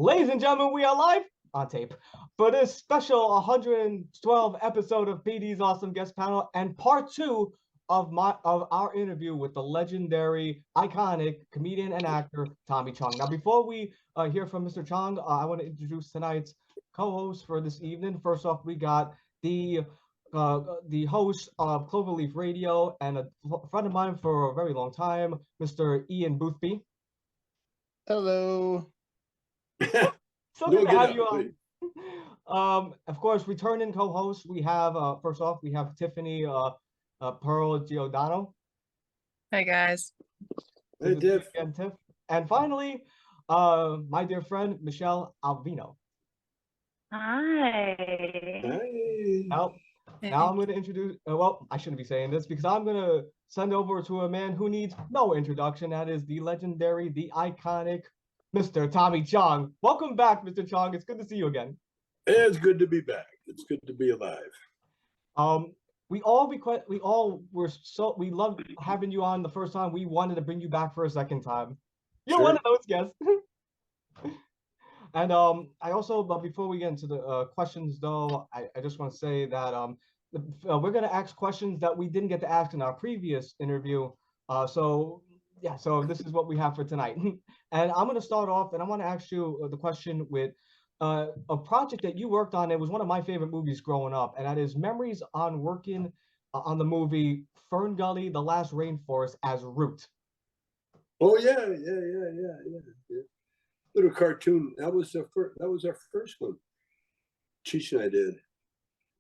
Ladies and gentlemen, we are live on tape for this special 112 episode of Petey's Awesome Guest Panel and part two of our interview with the legendary, iconic comedian and actor Tommy Chong. Now, before we hear from Mr. Chong, I want to introduce tonight's co-host for this evening. First off, we got the host of Cloverleaf Radio and a friend of mine for a very long time, Mr. Ian Boothby. Hello. So good to have you on. Of course, returning co-hosts, we have first off, we have Tiffany Pearl Giordano. Hi guys. Hey Tiff. Again, Tiff. And finally, my dear friend Michelle Alvino. Hi. Hey. Now I'm going to introduce. Well, I shouldn't be saying this because I'm going to send over to a man who needs no introduction. That is the legendary, the iconic Mr. Tommy Chong. Welcome back, Mr. Chong. It's good to see you again. It's good to be back. It's good to be alive. We loved having you on the first time. We wanted to bring you back for a second time. You're one of those guests. And I also, but before we get into the questions, though, I just want to say that we're going to ask questions that we didn't get to ask in our previous interview. So this is what we have for tonight. And I'm going to start off, and I want to ask you the question with a project that you worked on. It was one of my favorite movies growing up, and that is memories on working on the movie Fern Gully, The Last Rainforest as Root. Oh yeah. Little cartoon. That was our first one. Cheech and I did.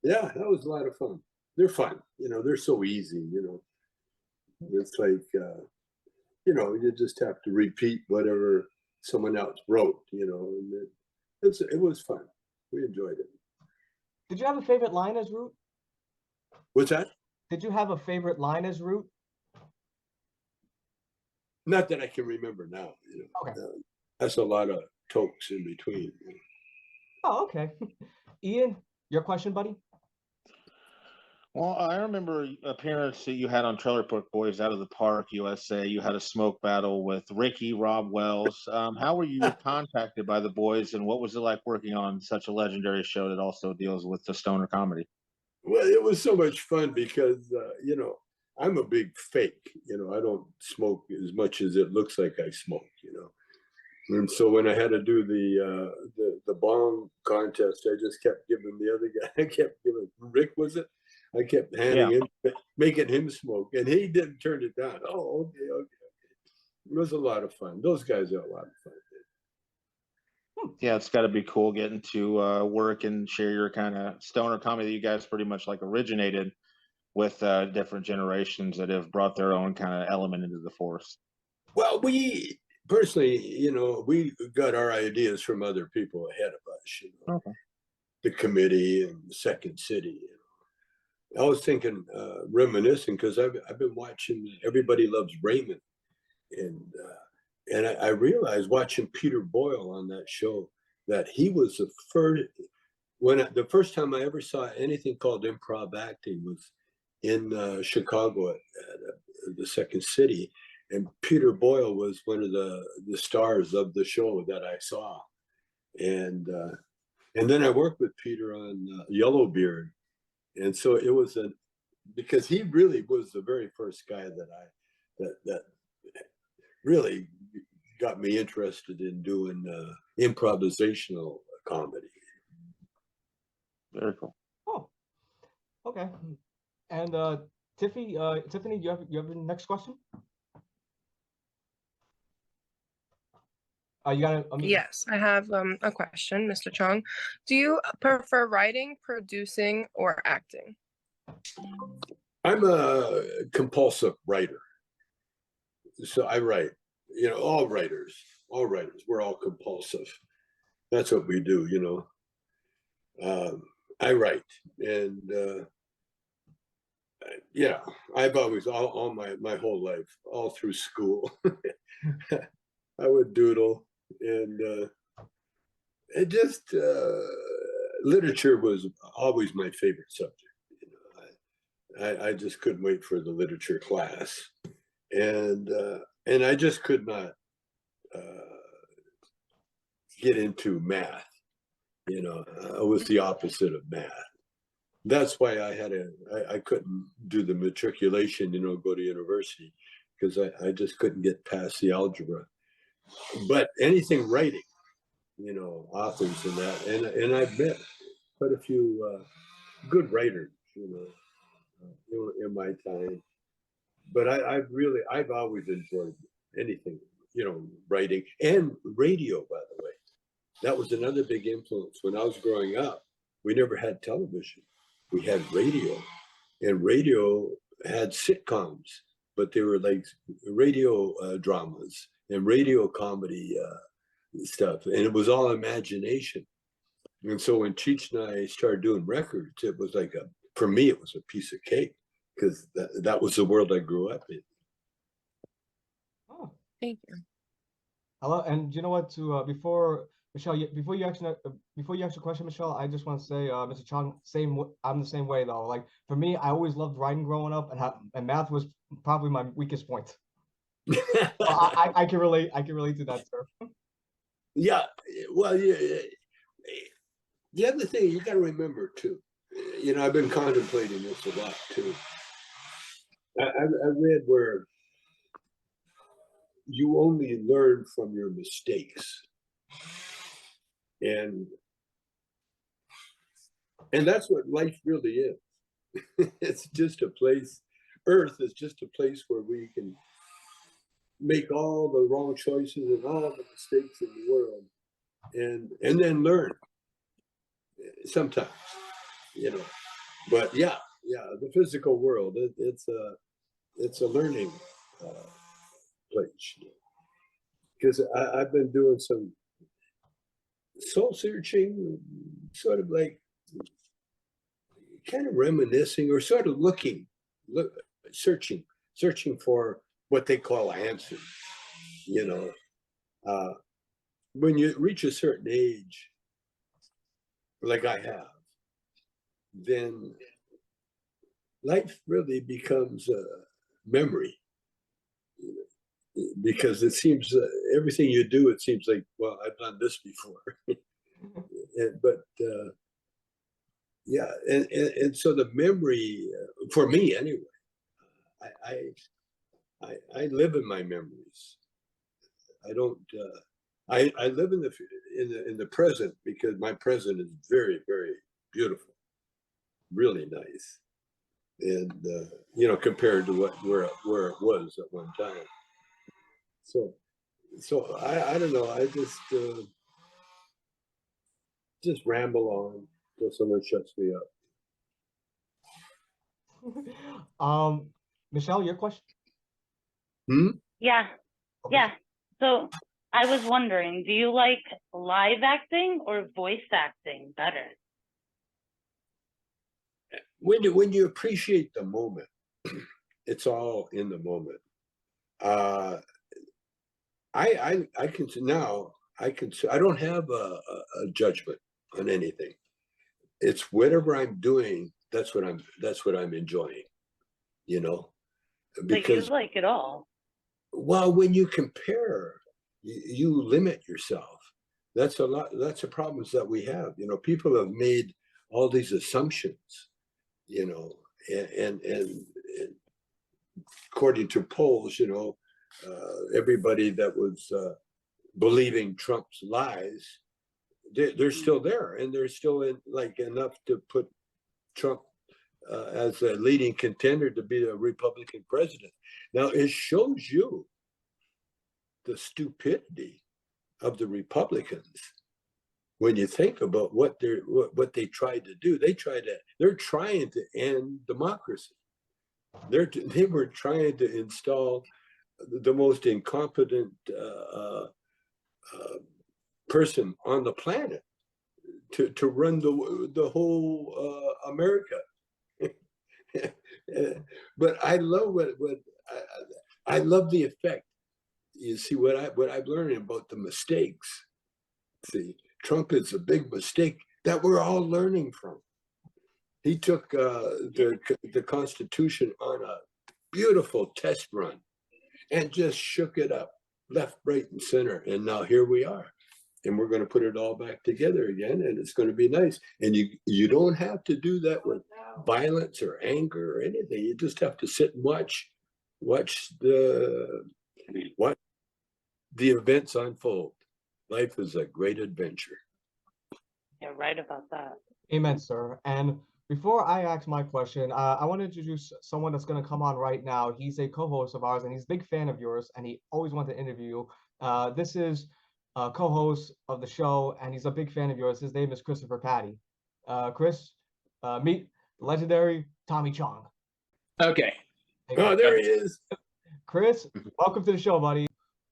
Yeah, that was a lot of fun. They're fun. They're so easy. It's like you just have to repeat whatever someone else wrote. And it was fun. We enjoyed it. Did you have a favorite line as Root? What's that? Did you have a favorite line as Root? Not that I can remember now. Okay. That's a lot of tokes in between. Oh, okay. Ian, your question, buddy? Well, I remember an appearance that you had on Trailer Park Boys Out of the Park, USA. You had a smoke battle with Ricky, Rob Wells. How were you contacted by the boys, and what was it like working on such a legendary show that also deals with the stoner comedy? Well, it was so much fun because, I'm a big fake. I don't smoke as much as it looks like I smoke, And so when I had to do the bong contest, I just kept giving the other guy, I kept giving Rick, was it? I kept handing him, making him smoke, and he didn't turn it down. Oh, okay. It was a lot of fun. Those guys are a lot of fun. Yeah, it's got to be cool getting to work and share your kind of stoner comedy that you guys pretty much like originated with different generations that have brought their own kind of element into the force. Well, we personally, we got our ideas from other people ahead of us, Okay. The committee and the Second City. I was thinking, reminiscing, because I've been watching Everybody Loves Raymond, and I realized watching Peter Boyle on that show that he was the first time I ever saw anything called improv acting was in Chicago at the Second City, and Peter Boyle was one of the stars of the show that I saw, and then I worked with Peter on Yellowbeard. And so it was because he really was the very first guy that really got me interested in doing improvisational comedy. Very cool. Oh, okay. And Tiffany, you have the next question? You got it. Yes, I have a question, Mr. Chong. Do you prefer writing, producing, or acting? I'm a compulsive writer. So I write, all writers, we're all compulsive. That's what we do, I write, and I've always, all my whole life, all through school, I would doodle. And it just literature was always my favorite subject. I just couldn't wait for the literature class, and I just could not get into math. I was the opposite of math. That's why I couldn't do the matriculation, go to university, because I just couldn't get past the algebra. But anything writing, authors and that, and I've met quite a few good writers, in my time. But I've always enjoyed anything, writing and radio, by the way. That was another big influence. When I was growing up, we never had television. We had radio, and radio had sitcoms, but they were like radio dramas and radio comedy stuff. And it was all imagination. And so when Cheech and I started doing records, it was like for me, it was a piece of cake, because that was the world I grew up in. Oh, Thank you. hello, and you know what? Before Michelle, before you ask the question, Michelle, I just want to say, Mr. Chong, I'm the same way though. Like for me, I always loved writing growing up, and math was probably my weakest point. So I can relate. I can relate to that, sir. Yeah, well, yeah. The other thing you got to remember too, I've been contemplating this a lot too. I read where you only learn from your mistakes, and that's what life really is. It's just a place. Earth is just a place where we can make all the wrong choices and all the mistakes in the world, and then learn. Sometimes, but yeah, the physical world, it's a learning place. Because I've been doing some soul searching, sort of like kind of reminiscing, or sort of searching for what they call answers. When you reach a certain age, like I have, then life really becomes a memory, because it seems everything you do, it seems like, well, I've done this before. But yeah, and so the memory, for me anyway, I live in my memories. I don't. I live in the present, because my present is very, very beautiful, really nice, and compared to where it was at one time. So I don't know. I just ramble on till someone shuts me up. Michelle, your question? Yeah. So I was wondering, do you like live acting or voice acting better? When you appreciate the moment, it's all in the moment. I don't have a judgment on anything. It's whatever I'm doing, that's what I'm enjoying, because you like it all. Well, when you compare, you limit yourself. That's the problems that we have. People have made all these assumptions, and according to polls, everybody that was believing Trump's lies, they're still there, and they're still in, like, enough to put Trump as a leading contender to be a Republican president. Now, it shows you the stupidity of the Republicans when you think about what they tried to do. They're trying to end democracy. They were trying to install the most incompetent person on the planet to run the whole America. But I love I love the effect. You see what I've learned about the mistakes. See, Trump is a big mistake that we're all learning from. He took the Constitution on a beautiful test run and just shook it up left, right, and center. And now here we are. and we're going to put it all back together again, and it's going to be nice. And you don't have to do that with violence or anger or anything. You just have to sit and watch the events unfold. Life is a great adventure. You're right about that. Amen, sir. And before I ask my question, I want to introduce someone that's going to come on right now. He's a co-host of ours, and he's a big fan of yours, and he always wanted to interview you. This is a co-host of the show, and he's a big fan of yours. His name is Christopher Petey. Chris, meet the legendary Tommy Chong. Okay. Oh, there he is. Chris, welcome to the show, buddy.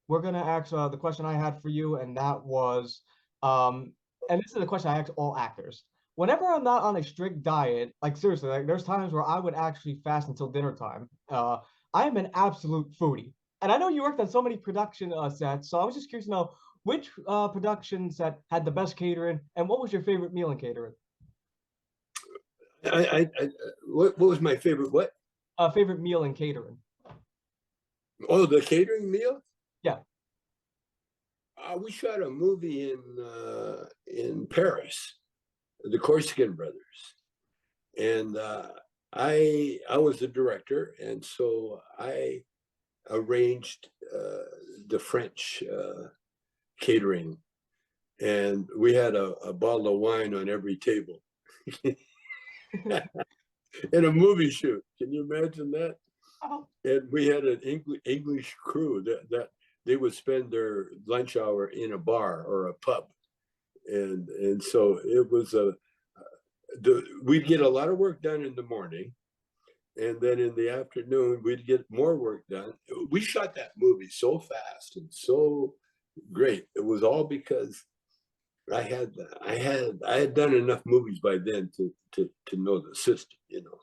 We're going to ask the question I had for you, and that was, and this is the question I ask all actors. Whenever I'm not on a strict diet, like seriously, like there's times where I would actually fast until dinner time. I am an absolute foodie. And I know you worked on so many production sets, so I was just curious to know which production set had the best catering, and what was your favorite meal in catering? What was my favorite what? Favorite meal in catering. Oh, the catering meal? Yeah. We shot a movie in Paris, the Corsican brothers, and I was the director, and so I arranged the French catering, and we had a bottle of wine on every table in a movie shoot. Can you imagine that? Oh. And we had an English crew that they would spend their lunch hour in a bar or a pub, and so it was we'd get a lot of work done in the morning, and then in the afternoon we'd get more work done. We shot that movie so fast and so great. It was all because I had done enough movies by then to know the system, you know.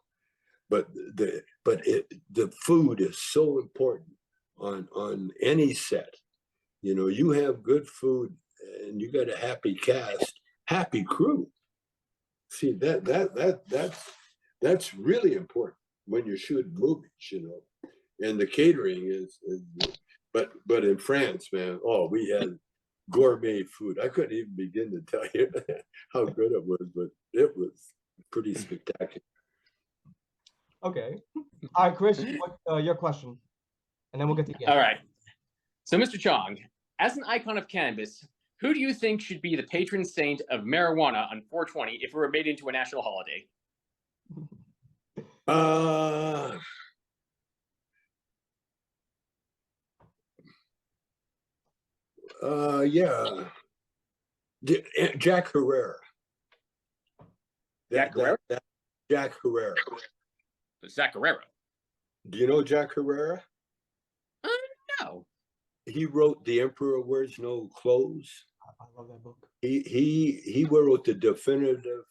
But the food is so important on any set. You know, you have good food and you got a happy cast, happy crew. See, that's really important when you're shooting movies, you know. And the catering is but in France, man, oh, we had gourmet food. I couldn't even begin to tell you how good it was, but it was pretty spectacular. Okay. All right, Chris, your question, and then we'll get to All right. So, Mr. Chong, as an icon of cannabis, who do you think should be the patron saint of marijuana on 420 if it were made into a national holiday? Yeah. Jack Herrera. Jack Herrera? Jack Herrera. Zach Herrera. Do you know Jack Herrera? No. He wrote The Emperor Wears No Clothes. I love that book. He wrote the definitive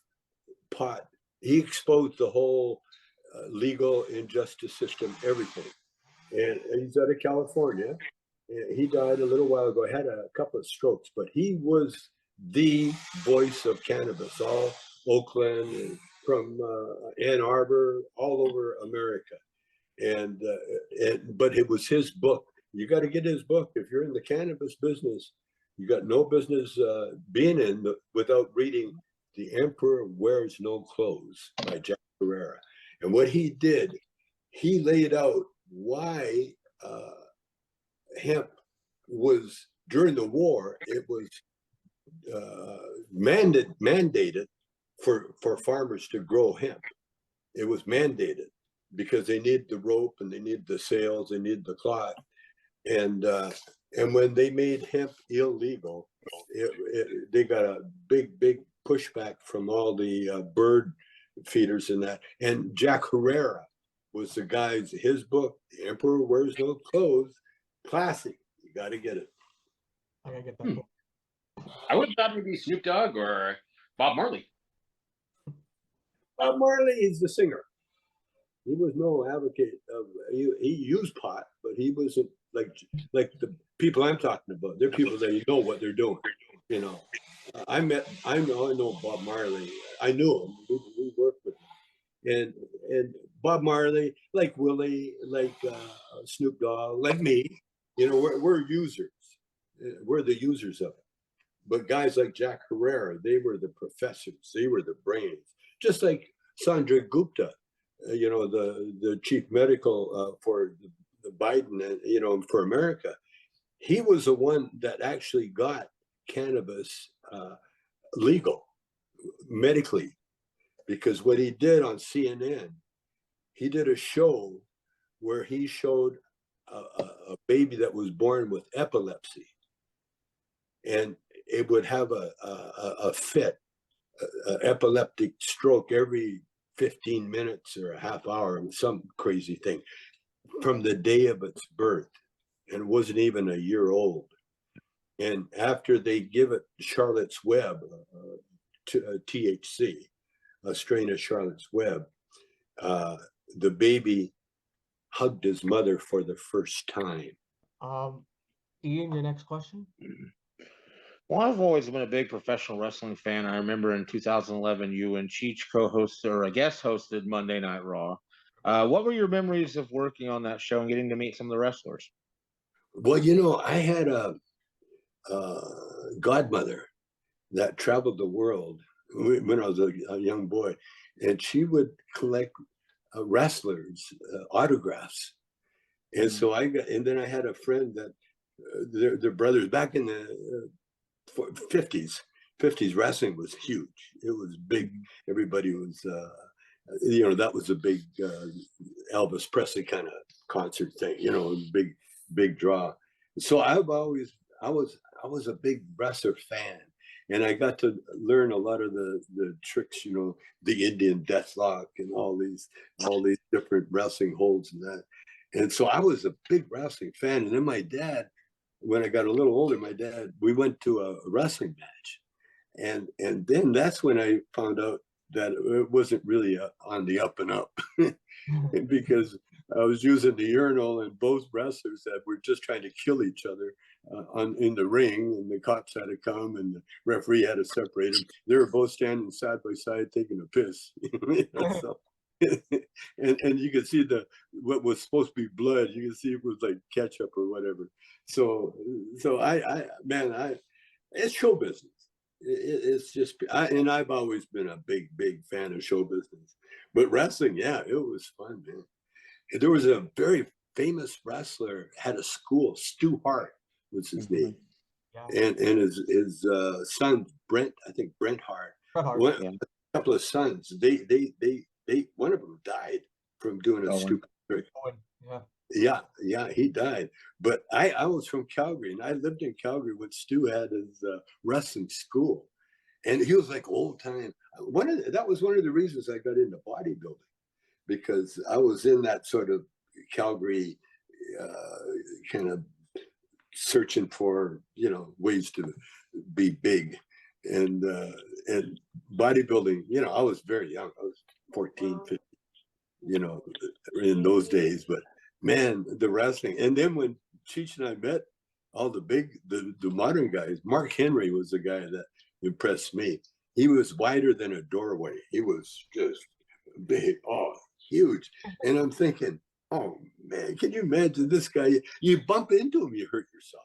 pot. He exposed the whole legal injustice system, everything. And he's out of California. He died a little while ago. Had a couple of strokes, but he was the voice of cannabis, all Oakland and from Ann Arbor, all over America. But it was his book. You got to get his book. If you're in the cannabis business, you got no business being without reading The Emperor Wears No Clothes by Jack Herrera. And what he did, he laid out why hemp was, during the war, it was mandated for farmers to grow hemp. It was mandated because they need the rope and they need the sails, they need the cloth. And when they made hemp illegal, they got a big pushback from all the bird feeders and that. And Jack Herrera was the guy's, his book, The Emperor Wears No Clothes, classic. You got to get it. I gotta get that book. I would have thought maybe Snoop Dogg or Bob Marley. Bob Marley is the singer. He was no advocate of, he used pot, but he wasn't like the people I'm talking about. They're people that know what they're doing, you know. I know Bob Marley. I knew him. We worked with him. And Bob Marley, like Willie, like Snoop Dogg, like me, you know, we're users. We're the users of it. But guys like Jack Herrera, they were the professors, they were the brains. Just like Sanjay Gupta, the chief medical for the Biden, for America. He was the one that actually got cannabis legal medically, because what he did on CNN, he did a show where he showed a baby that was born with epilepsy, and it would have a fit, an epileptic stroke every 15 minutes or a half hour, some crazy thing, from the day of its birth, and it wasn't even a year old. And after they give it Charlotte's Web, THC, a strain of Charlotte's Web, the baby hugged his mother for the first time. Ian, your next question? Well, I've always been a big professional wrestling fan. I remember in 2011, you and Cheech co-hosted, or I guess hosted, Monday Night Raw. What were your memories of working on that show and getting to meet some of the wrestlers? Well, I had a godmother that traveled the world when I was a young boy, and she would collect wrestlers' autographs. And so then I had a friend that their brothers back in the 50s. Wrestling was huge. It was big. Everybody was, that was a big Elvis Presley kind of concert thing. Big draw. So I was a big wrestler fan, and I got to learn a lot of the tricks, the Indian Deathlock and all these different wrestling holds and that. And so I was a big wrestling fan. And then my dad, when I got a little older, we went to a wrestling match. And then that's when I found out that it wasn't really on the up and up because I was using the urinal, and both wrestlers that were just trying to kill each other in the ring, and the cops had to come and the referee had to separate them. They were both standing side by side taking a piss. So, and you could see what was supposed to be blood. You could see it was like ketchup or whatever. So it's show business. It's just, and I've always been a big fan of show business. But wrestling, yeah, it was fun, man. There was a very famous wrestler, had a school, Stu Hart was his name. Yeah. And his son, Brent Hart, a couple of sons, they one of them died from doing a stupid trick. Yeah, he died. But I was from Calgary, and I lived in Calgary when Stu had his wrestling school. And he was like old time. That was one of the reasons I got into bodybuilding, because I was in that sort of Calgary kind of searching for, ways to be big. And bodybuilding, I was very young. I was 14, 15, in those days. But man, the wrestling. And then when Cheech and I met all the modern guys, Mark Henry was the guy that impressed me. He was wider than a doorway. He was just big, huge. And I'm thinking, oh man, can you imagine this guy? You bump into him, you hurt yourself.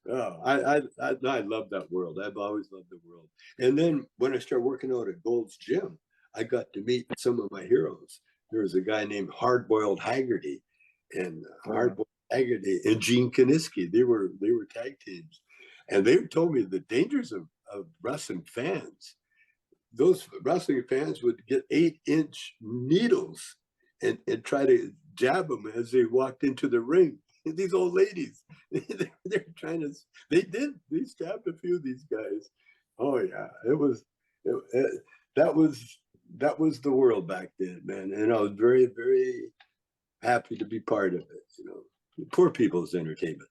I love that world. I've always loved the world. And then when I started working out at Gold's Gym, I got to meet some of my heroes. There was a guy named Hardboiled Haggerty, and Hardboiled Haggerty and Gene Kiniski. They were tag teams, and they told me the dangers of wrestling fans. Those wrestling fans would get 8-inch needles and try to jab them as they walked into the ring. And these old ladies, they're trying to. They stabbed a few of these guys. Oh yeah, that was the world back then, man. And I was very, very happy to be part of it. Poor people's entertainment.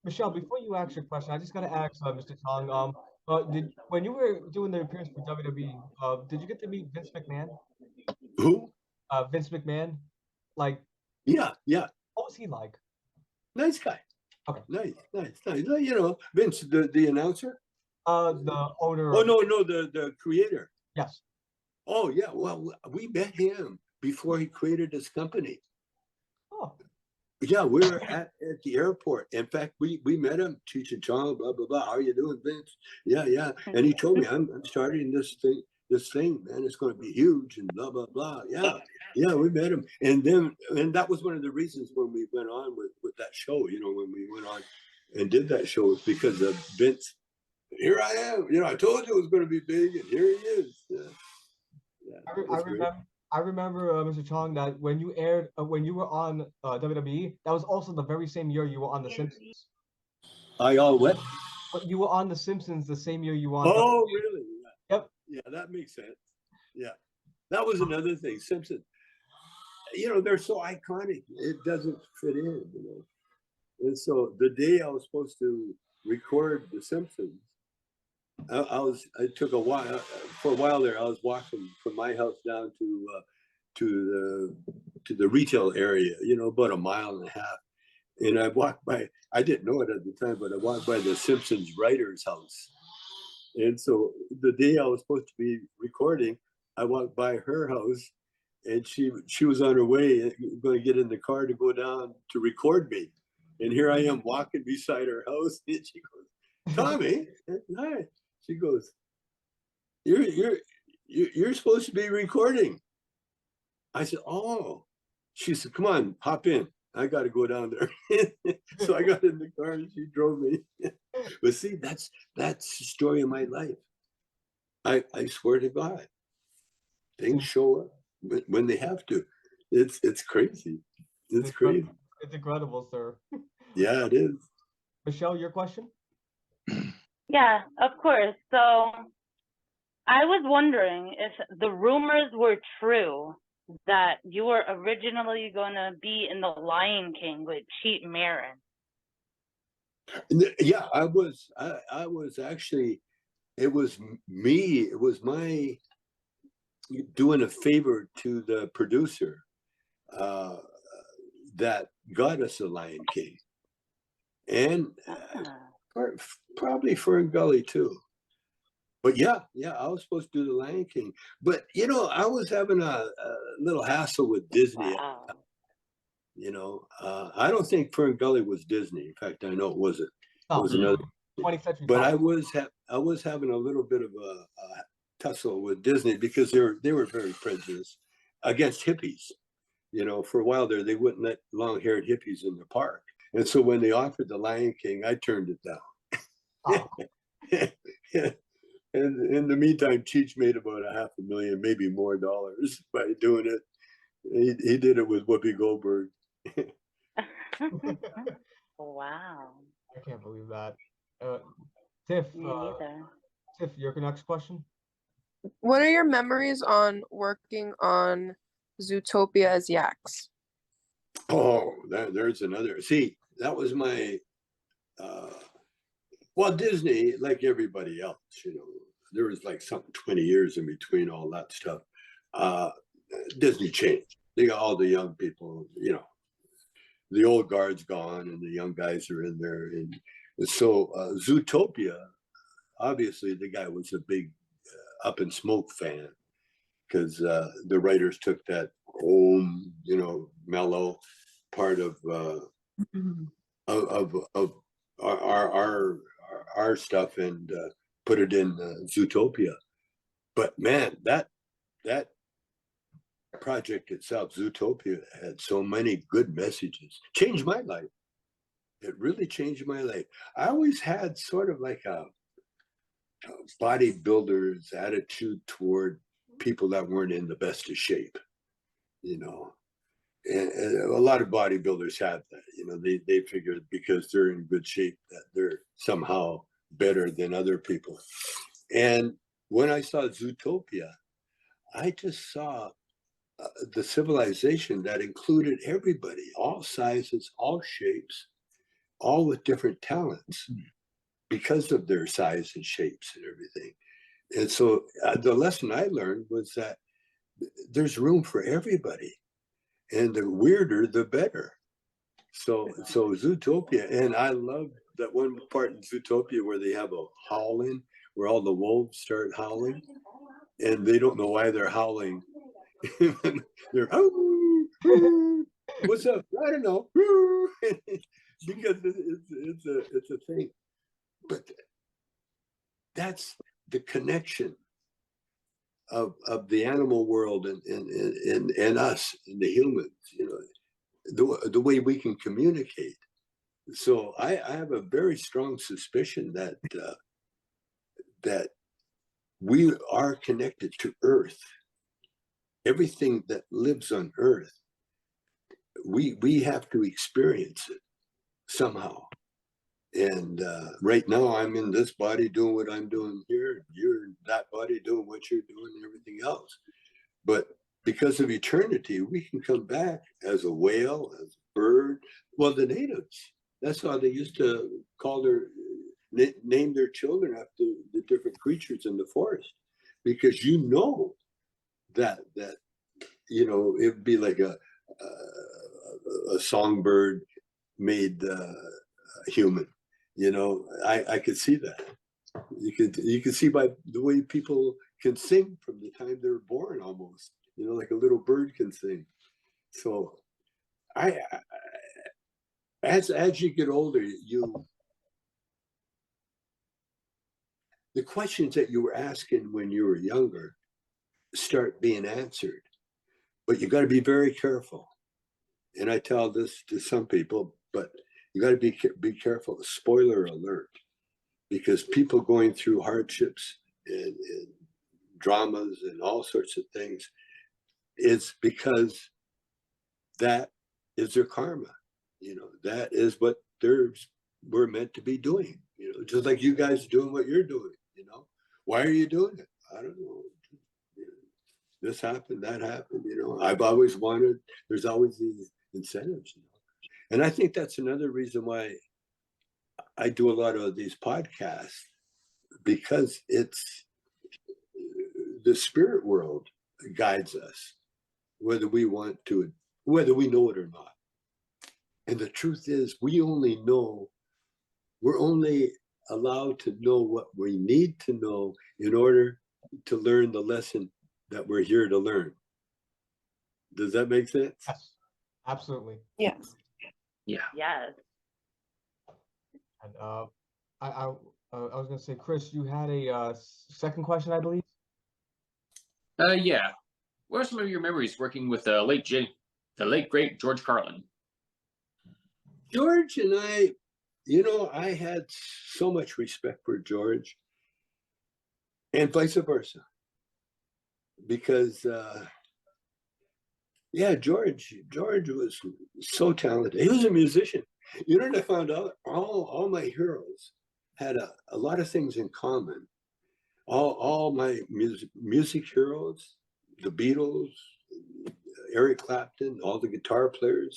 Michelle, before you ask your question, I just got to ask Mr. Chong. When you were doing the appearance for WWE, did you get to meet Vince McMahon? Who? Vince McMahon. Like. Yeah. What was he like? Nice guy. Okay. Nice. Vince, the announcer. The owner. Oh no, the creator. Yes. Oh yeah. Well, we met him before he created his company. Oh. Yeah, we were at the airport. In fact, we met him, Cheech and Chong, blah blah blah. How are you doing, Vince? Yeah, yeah. And he told me, I'm starting this thing, man. It's going to be huge and blah blah blah. Yeah, yeah. We met him, and that was one of the reasons when we went on with that show. You know, when we went on and did that show, was because of Vince. Here I am. You know, I told you it was going to be big, and here he is. Yeah, yeah. I remember, Mr. Chong, that when you aired, when you were on WWE, that was also the very same year you were on The Simpsons. I all what? You were on The Simpsons the same year you were on. Oh, really? Yeah. Yep. Yeah, that makes sense. Yeah, that was another thing. Simpsons. You know, they're so iconic. It doesn't fit in. You know, and so the day I was supposed to record The Simpsons, I took a while for a while there. I was walking from my house down to the retail area, you know, about a mile and a half. And I walked by, I didn't know it at the time, but I walked by the Simpsons writer's house. And so the day I was supposed to be recording, I walked by her house, and she was on her way, going to get in the car to go down to record me. And here I am walking beside her house, and she goes, "Tommy, hi." She goes, "You're supposed to be recording." I said, "Oh." She said, "Come on, hop in. I got to go down there." So I got in the car and she drove me. But see, that's the story of my life. I swear to God, things show up when they have to. It's crazy. It's crazy. It's incredible, sir. Yeah, it is. Michelle, your question? Yeah, of course. So I was wondering if the rumors were true that you were originally going to be in The Lion King with Cheech Marin. Yeah, I was actually, it was me. It was my doing a favor to the producer that got us The Lion King. And probably Fern Gully too. But yeah, I was supposed to do The Lion King. But, you know, I was having a little hassle with Disney. Wow. You know, I don't think Fern Gully was Disney. In fact, I know it wasn't. It was another. 20th Century But Fox. I was having a little bit of a tussle with Disney because they were very prejudiced against hippies. You know, for a while there, they wouldn't let long-haired hippies in the park. And so when they offered The Lion King, I turned it down. Oh. And in the meantime, Cheech made about $500,000, maybe more dollars by doing it. He did it with Whoopi Goldberg. Wow. I can't believe that. Tiff, Tiff, your next question? What are your memories on working on Zootopia as Yaks? Oh, there's another. See, that was my, well, Disney, like everybody else, you know, there was like something 20 years in between all that stuff. Disney changed. They got all the young people, you know, the old guard's gone and the young guys are in there. And so Zootopia, obviously the guy was a big Up in Smoke fan because the writers took that home, you know, mellow part of our stuff and put it in Zootopia. But man, that project itself, Zootopia, had so many good messages. Changed my life. It really changed my life. I always had sort of like a bodybuilder's attitude toward people that weren't in the best of shape, you know. And a lot of bodybuilders have that, you know, they figure because they're in good shape that they're somehow better than other people. And when I saw Zootopia, I just saw the civilization that included everybody, all sizes, all shapes, all with different talents because of their size and shapes and everything. And so the lesson I learned was that there's room for everybody. And the weirder, the better. So Zootopia, and I love that one part in Zootopia where they have a howling, where all the wolves start howling, and they don't know why they're howling. They're What's up? I don't know. Because it's a thing. But that's the connection of the animal world and us and the humans, you know, the way we can communicate. So I have a very strong suspicion that that we are connected to Earth. Everything that lives on Earth, we have to experience it somehow. And right now I'm in this body doing what I'm doing here. You're in that body doing what you're doing and everything else. But because of eternity, we can come back as a whale, as a bird. Well, the natives, that's how they used to call name their children after the different creatures in the forest. Because you know that you know, it'd be like a songbird made human. You know, I could see that. You could see by the way people can sing from the time they're born, almost. You know, like a little bird can sing. So, as you get older, the questions that you were asking when you were younger start being answered, but you got to be very careful. And I tell this to some people, but you got to be careful. Spoiler alert, because people going through hardships and dramas and all sorts of things, it's because that is their karma. You know, that is what we're meant to be doing. You know, just like you guys doing what you're doing. You know, why are you doing it? I don't know. This happened, that happened. You know, I've always wanted. There's always these incentives. You know? And I think that's another reason why I do a lot of these podcasts, because it's the spirit world guides us, whether we want to, whether we know it or not. And the truth is, we're only allowed to know what we need to know in order to learn the lesson that we're here to learn. Does that make sense? Yes, absolutely. Yes. Yeah. Yes. And I was gonna say, Chris, you had a second question, I believe. Yeah. What are some of your memories working with the late great George Carlin? George and I, you know, I had so much respect for George, and vice versa, because yeah, George was so talented. He was a musician. You know what I found out? All my heroes had a lot of things in common. All my music heroes, the Beatles, Eric Clapton, all the guitar players,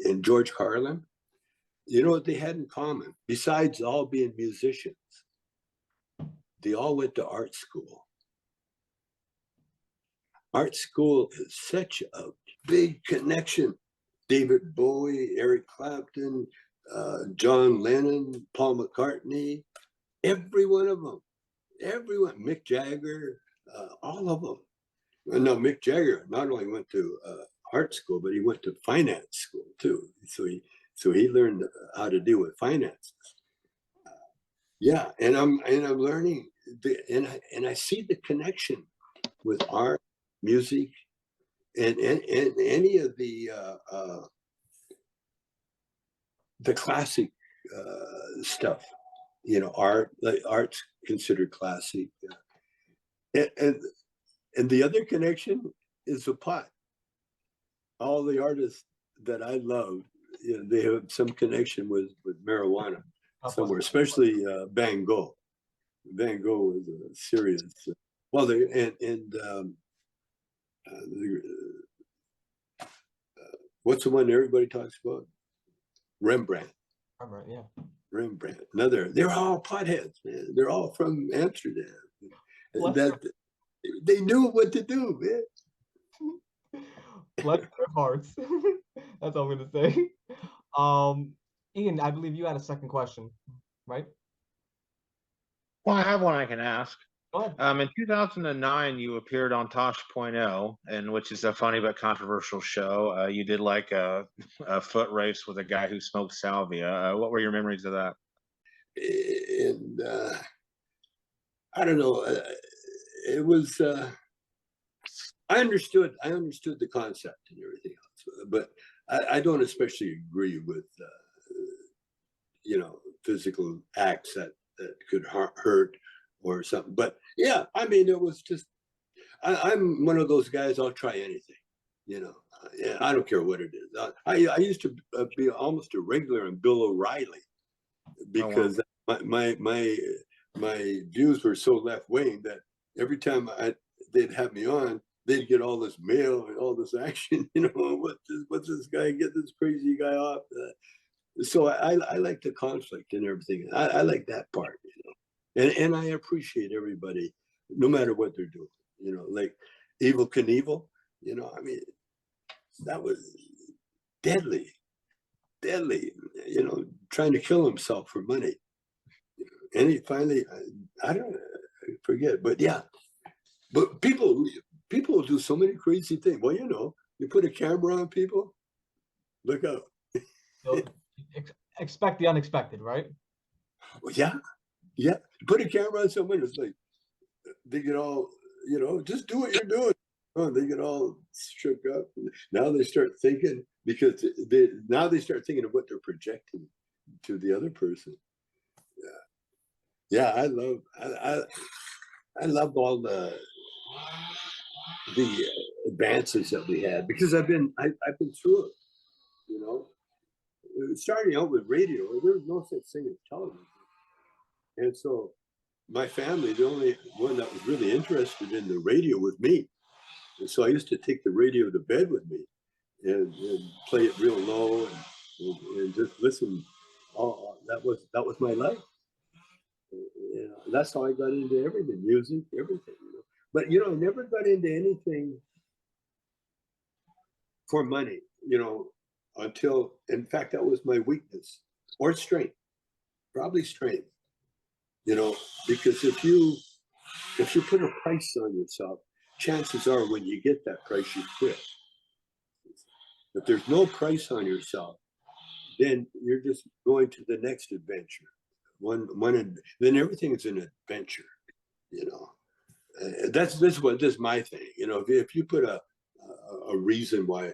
and George Carlin. You know what they had in common? Besides all being musicians, they all went to art school. Art school is such a big connection. David Bowie, Eric Clapton, John Lennon, Paul McCartney, every one of them, everyone, Mick Jagger, all of them. And now Mick Jagger not only went to art school, but he went to finance school too. So he learned how to deal with finances. Yeah, and I'm learning, and I see the connection with art, music, and any of the classic stuff. You know, art's considered classic, and the other connection is the pot. All the artists that I love, you know, they have some connection with marijuana somewhere, especially Van Gogh. Van Gogh was a serious. Well, what's the one everybody talks about? Rembrandt. Rembrandt, yeah. Rembrandt. They're all potheads, man. They're all from Amsterdam. They knew what to do, man. Bless their hearts. That's all I'm gonna say. Ian, I believe you had a second question, right? Well, I have one I can ask. Go ahead. In 2009, you appeared on Tosh.0, and which is a funny but controversial show. You did like a foot race with a guy who smoked salvia. What were your memories of that? And I don't know. It was. I understood the concept and everything else, but I don't especially agree with physical acts that could hurt or something. But yeah, I mean, it was just. I'm one of those guys. I'll try anything. I don't care what it is. I used to be almost a regular on Bill O'Reilly because my views were so left wing that every time they'd have me on, they'd get all this mail and all this action. What's this guy, get this crazy guy off? So I like the conflict and everything. I like that part, and I appreciate everybody, no matter what they're doing. Like Evel Knievel. I mean, that was deadly, trying to kill himself for money. And he finally, I don't forget, but yeah. But people do so many crazy things. Well, you put a camera on people, look out. So, expect the unexpected, right? Well, yeah. Put a camera on someone, it's like, they get all, just do what you're doing. Oh, they get all shook up. Now they start thinking, because they start thinking of what they're projecting to the other person. Yeah, I love all the advances that we had, because I've been through it. Starting out with radio, there was no such thing as television, and so my family, the only one that was really interested in the radio was me. And so I used to take the radio to bed with me and play it real low and just listen. That was my life. That's how I got into everything, music, everything. But I never got into anything for money, until, in fact, that was my weakness or strength, probably strength. Because if you put a price on yourself, chances are when you get that price, you quit. If there's no price on yourself, then you're just going to the next adventure. Then everything is an adventure. That's my thing. If you put a reason why,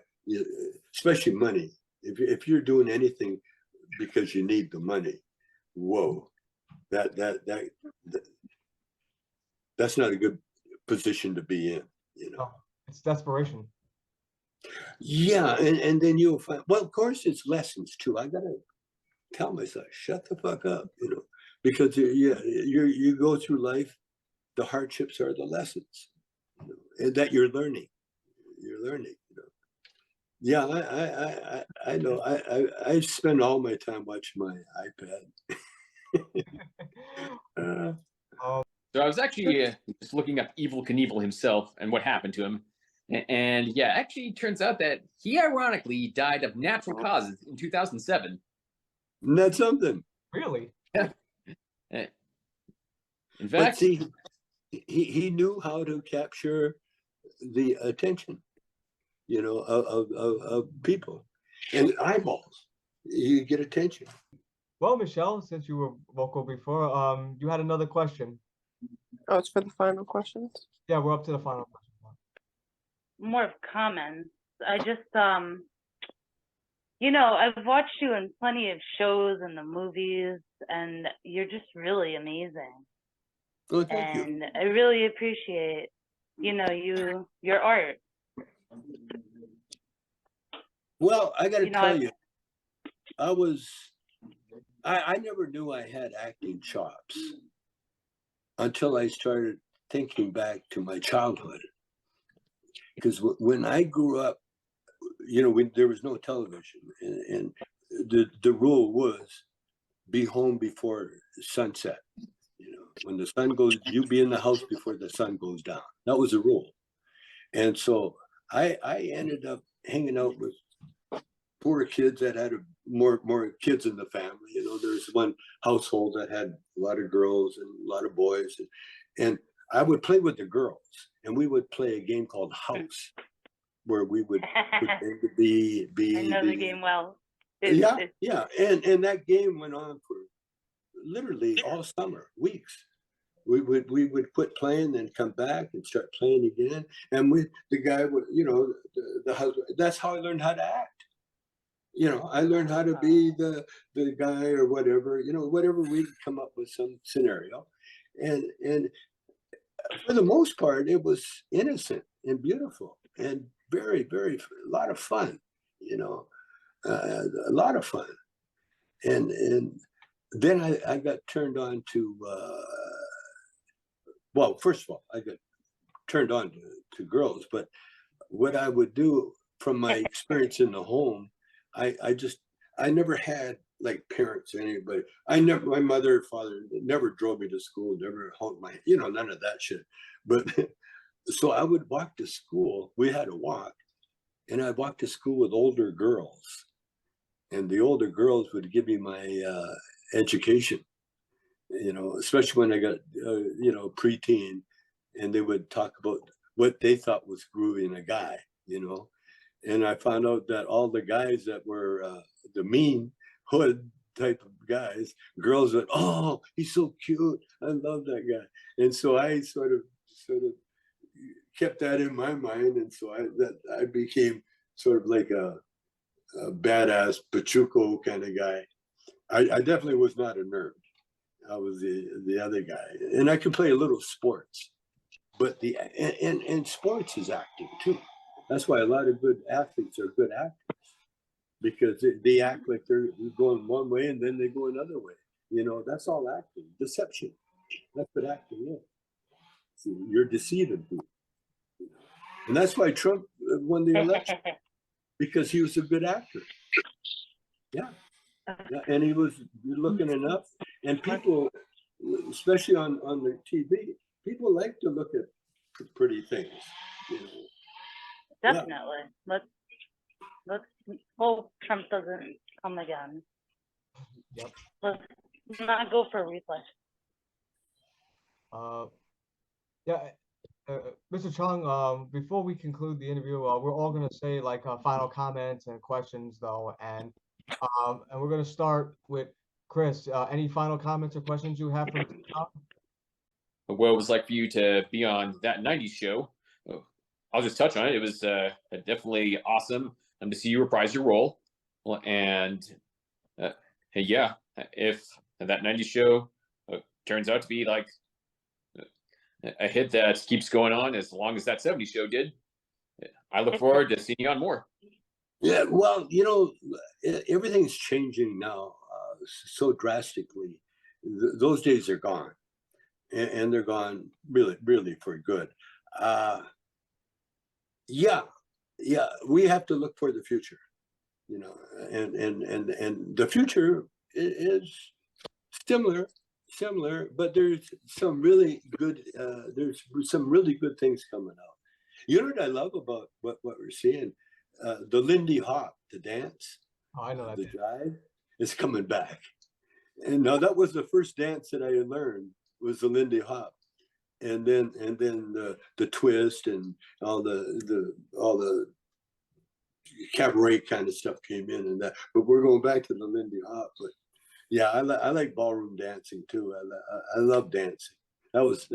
especially money, if you're doing anything because you need the money, whoa, that's not a good position to be in. Oh, it's desperation. Yeah, and then you'll find, well, of course it's lessons too. I gotta tell myself, shut the fuck up, because you go through life, the hardships are the lessons, and that you're learning. Yeah, I know. I spend all my time watching my iPad. So I was actually just looking up Evel Knievel himself and what happened to him. And yeah, actually it turns out that he ironically died of natural causes in 2007. Isn't that something? Really? Yeah. In But fact, see, he knew how to capture the attention, of people and eyeballs. You get attention. Well, Michelle, since you were vocal before, you had another question. Oh, it's for the final questions. Yeah, we're up to the final question. More of comments. I just, I've watched you in plenty of shows and the movies, and you're just really amazing. Oh, thank you. And I really appreciate, your art. Well, I got to tell you, I never knew I had acting chops until I started thinking back to my childhood. Because when I grew up, there was no television, and the rule was be home before sunset. When the sun goes, you be in the house before the sun goes down. That was the rule. And so I ended up hanging out with poor kids that had more kids in the family. There's one household that had a lot of girls and a lot of boys, and I would play with the girls, and we would play a game called House, where we would be I know the game well. yeah, and that game went on for literally all summer, weeks. We would quit playing and come back and start playing again, and the guy would, you know, the husband. That's how I learned how to act. You know, I learned how to be the guy or whatever. You know, whatever we come up with some scenario, and for the most part, it was innocent and beautiful and very, very a lot of fun. You know, a lot of fun, and then I got turned on to. Well, first of all, I got turned on to girls, but what I would do from my experience in the home, I never had like parents or anybody. My mother, father never drove me to school, never held my, you know, none of that shit. But so I would walk to school. We had to walk, and I'd walk to school with older girls, and the older girls would give me my education. You know, especially when I got, you know, preteen, and they would talk about what they thought was groovy in a guy, you know. And I found out that all the guys that were the mean hood type of guys, girls would, oh, he's so cute. I love that guy. And so I sort of kept that in my mind. And so I became sort of like a badass Pachuco kind of guy. I definitely was not a nerd. I was the other guy, and I could play a little sports, but and sports is acting too. That's why a lot of good athletes are good actors, because they act like they're going one way and then they go another way. You know, that's all acting, deception. That's what acting is. See, you're deceiving people, and that's why Trump won the election, because he was a good actor. Yeah. Yeah, and he was looking enough, and people, especially on the TV, people like to look at pretty things. You know? Definitely. Yeah. Let's hope Trump doesn't come again. Yep. Let's not go for a replay. Mr. Chong, before we conclude the interview, we're all going to say like final comments and questions though, and we're going to start with Chris. Any final comments or questions you have for Mr. Chong? What it was like for you to be on that 90s show? I'll just touch on it. It was definitely awesome to see you reprise your role. And yeah, if that 90s show turns out to be like a hit that keeps going on as long as that 70s show did, I look forward to seeing you on more. Yeah, well, you know, everything's changing now so drastically. Those days are gone, and they're gone really, really for good. Yeah, we have to look for the future, you know, and the future is similar, but there's some really good things coming out. You know what I love about what we're seeing? The Lindy Hop, the dance, I know that. the jive, is coming back. And now that was the first dance that I learned, was the Lindy Hop, and then the twist and all the cabaret kind of stuff came in and that. But we're going back to the Lindy Hop. But yeah, I like ballroom dancing too. I love dancing. That was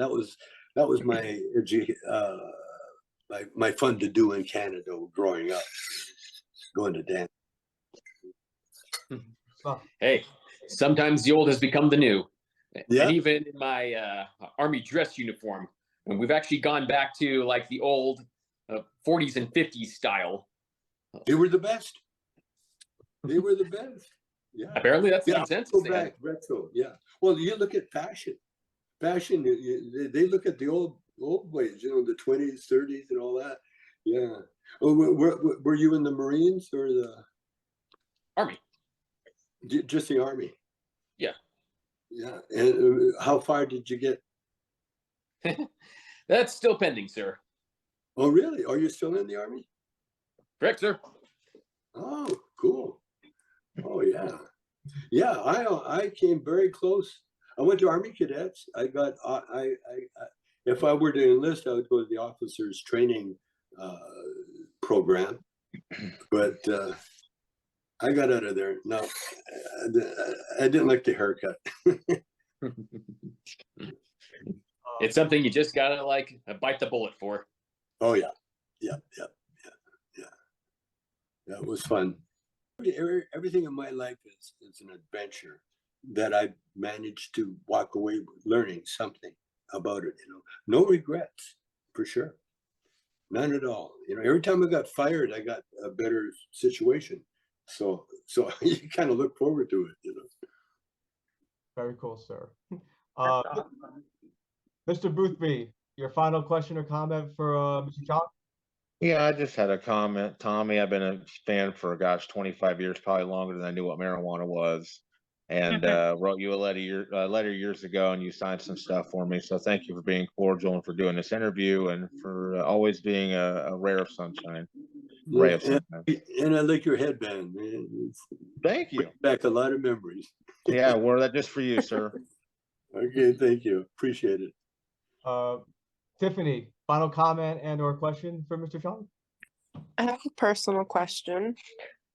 my fun to do in Canada growing up, going to dance. Hey, sometimes the old has become the new. Yeah. And even in my army dress uniform, and we've actually gone back to like the old 40s and 50s style. They were the best. They were the best. Yeah. Apparently that's the consensus. Go back, retro. Yeah. Well, you look at fashion. Fashion, they look at the old ways, you know, the 20s, 30s, and all that. Yeah. Oh, were you in the Marines or the Army? Just the Army. Yeah. Yeah. And how far did you get? That's still pending, sir. Oh, really? Are you still in the Army? Correct, sir. Oh, cool. Oh, yeah. Yeah, I came very close. I went to Army Cadets. I got if I were to enlist, I would go to the officers training program, but I got out of there. No, I didn't like the haircut. It's something you just gotta like bite the bullet for. Oh yeah, yeah. That was fun. Everything in my life is an adventure that I managed to walk away with learning something about it. No regrets for sure, none at all. Every time I got fired, I got a better situation. So you kind of look forward to it. Very cool, sir. That's awesome. Mr. Boothby, your final question or comment for Mr. Chong? Yeah, I just had a comment, Tommy. I've been a fan for 25 years, probably longer than I knew what marijuana was, and wrote you a letter years ago, and you signed some stuff for me. So thank you for being cordial and for doing this interview and for always being a ray of sunshine. And I like your headband, man. Thank you. Back a lot of memories. Yeah, I wore that just for you, sir. Okay, thank you. Appreciate it. Tiffany, final comment and or question for Mr. Chong? I have a personal question.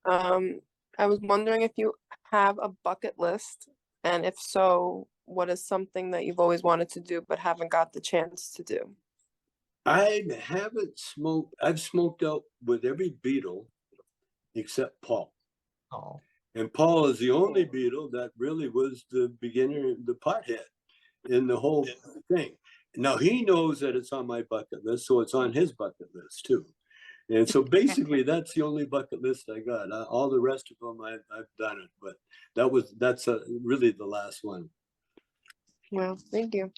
I was wondering if you have a bucket list, and if so, what is something that you've always wanted to do but haven't got the chance to do? I haven't smoked. I've smoked out with every Beatle except Paul. Oh. And Paul is the only Beatle that really was the beginner, the pothead in the whole thing. Now he knows that it's on my bucket list, so it's on his bucket list too. And so basically, that's the only bucket list I got. All the rest of them, I've done it, but that's really the last one. Well, thank you.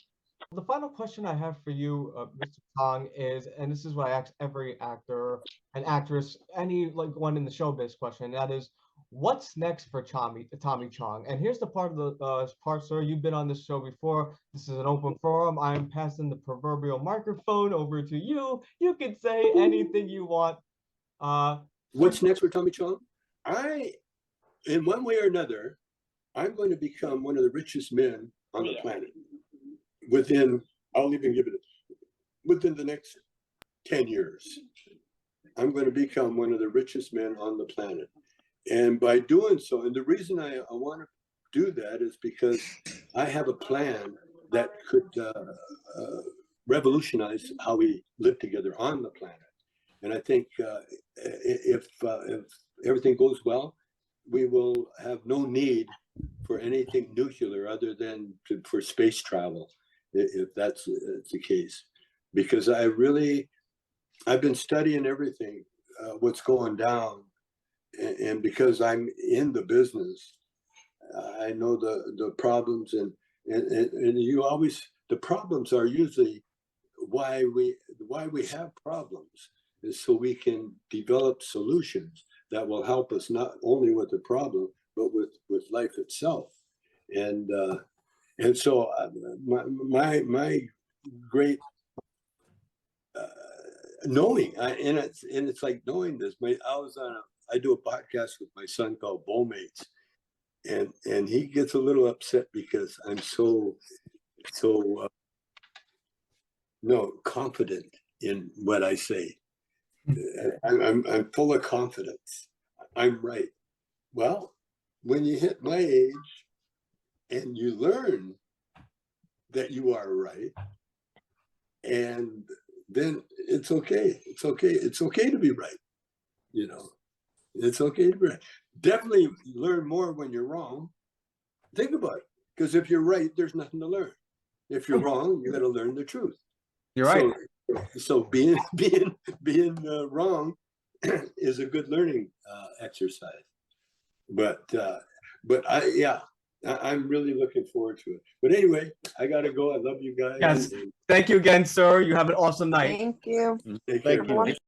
The final question I have for you, Mr. Chong, is, and this is what I ask every actor and actress, any one in the showbiz question, that is, what's next for Tommy Chong? And here's the part of the part, sir. You've been on this show before. This is an open forum. I'm passing the proverbial microphone over to you. You can say anything you want. What's next for Tommy Chong? In one way or another, I'm going to become one of the richest men on the planet. I'll even give it within the next 10 years. I'm going to become one of the richest men on the planet. And by doing so, and the reason I want to do that is because I have a plan that could revolutionize how we live together on the planet. And I think if everything goes well, we will have no need for anything nuclear other than for space travel, if that's the case. Because I've been studying everything, what's going down. And because I'm in the business, I know the problems, and the problems are usually why we have problems, is so we can develop solutions that will help us not only with the problem but with life itself. And so my great knowing, and it's like knowing this. I do a podcast with my son called Bowmates, and he gets a little upset because I'm so confident in what I say. I'm full of confidence. I'm right. Well, when you hit my age and you learn that you are right, and then it's okay. It's okay to be right. It's okay to be right. Definitely learn more when you're wrong. Think about it. Because if you're right, there's nothing to learn. If you're wrong, you got to learn the truth. You're right. So being wrong is a good learning exercise. But I'm really looking forward to it. But anyway, I got to go. I love you guys. Yes. Thank you again, sir. You have an awesome night. Thank you. Take care. Have a wonderful